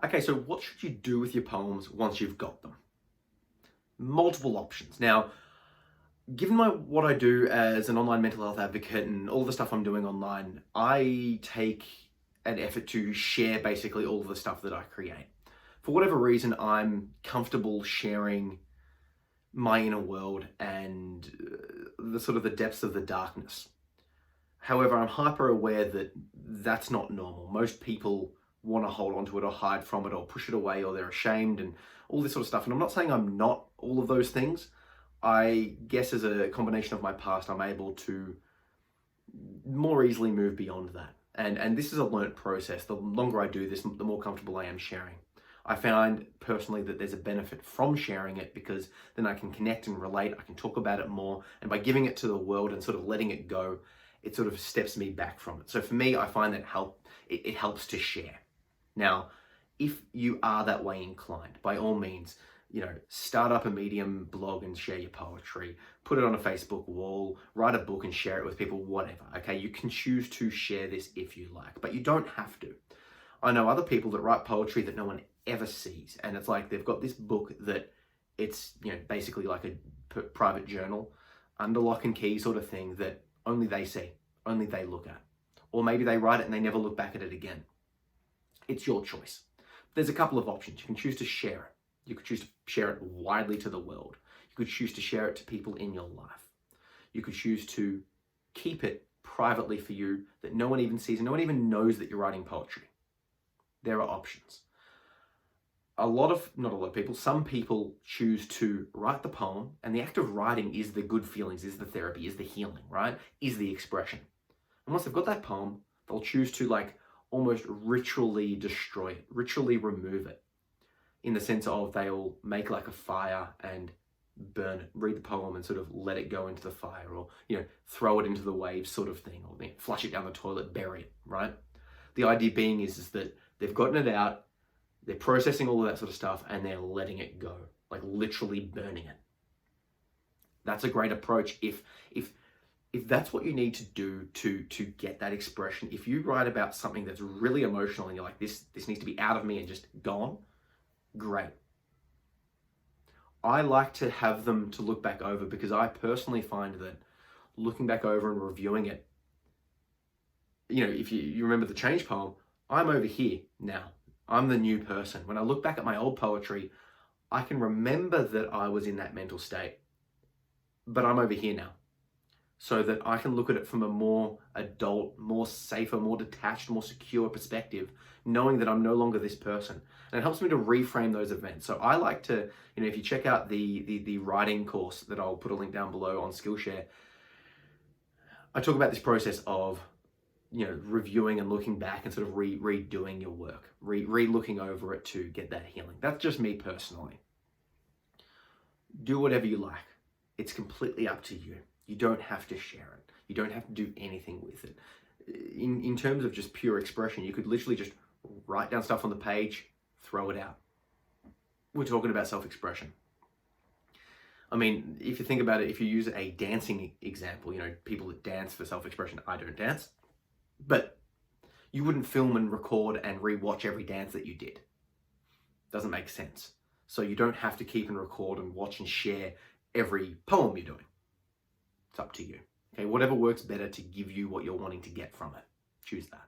Okay, so what should you do with your poems once you've got them? Multiple options. Now, given what I do as an online mental health advocate and all the stuff I'm doing online, I take an effort to share basically all of the stuff that I create. For whatever reason, I'm comfortable sharing my inner world and the sort of the depths of the darkness. However, I'm hyper aware that that's not normal. Most people want to hold on to it or hide from it or push it away or they're ashamed and all this sort of stuff. And I'm not saying I'm not all of those things. I guess as a combination of my past, I'm able to more easily move beyond that. And this is a learnt process. The longer I do this, the more comfortable I am sharing. I find personally that there's a benefit from sharing it because then I can connect and relate. I can talk about it more. And by giving it to the world and sort of letting it go, it sort of steps me back from it. So for me, I find that it helps to share. Now, if you are that way inclined, by all means, start up a Medium blog and share your poetry, put it on a Facebook wall, write a book and share it with people, whatever. Okay, you can choose to share this if you like, but you don't have to. I know other people that write poetry that no one ever sees, and it's like they've got this book that it's basically like a private journal, under lock and key sort of thing that only they see, only they look at. Or maybe they write it and they never look back at it again. It's your choice. There's a couple of options. You can choose to share it. You could choose to share it widely to the world. You could choose to share it to people in your life. You could choose to keep it privately for you that no one even sees and no one even knows that you're writing poetry. There are options. Not a lot of people, some people choose to write the poem, and the act of writing is the good feelings, is the therapy, is the healing, right? Is the expression. And once they've got that poem, they'll choose to almost ritually destroy it, ritually remove it, in the sense of they'll make like a fire and burn it, read the poem and sort of let it go into the fire, or throw it into the waves sort of thing, or flush it down the toilet, bury it, right? The idea being is that they've gotten it out, they're processing all of that sort of stuff, and they're letting it go, like literally burning it. That's a great approach if that's what you need to do to get that expression. If you write about something that's really emotional and you're like, this needs to be out of me and just gone, great. I like to have them to look back over because I personally find that looking back over and reviewing it, if you remember the Change poem, I'm over here now. I'm the new person. When I look back at my old poetry, I can remember that I was in that mental state, but I'm over here now. So that I can look at it from a more adult, more safer, more detached, more secure perspective, knowing that I'm no longer this person. And it helps me to reframe those events. So I like to, if you check out the writing course that I'll put a link down below on Skillshare, I talk about this process of, reviewing and looking back and sort of redoing your work, re-looking over it to get that healing. That's just me personally. Do whatever you like. It's completely up to you. You don't have to share it. You don't have to do anything with it. In terms of just pure expression, you could literally just write down stuff on the page, throw it out. We're talking about self-expression. I mean, if you think about it, if you use a dancing example, people that dance for self-expression, I don't dance, but you wouldn't film and record and re-watch every dance that you did. Doesn't make sense. So you don't have to keep and record and watch and share every poem you're doing. It's up to you. Okay, whatever works better to give you what you're wanting to get from it. Choose that.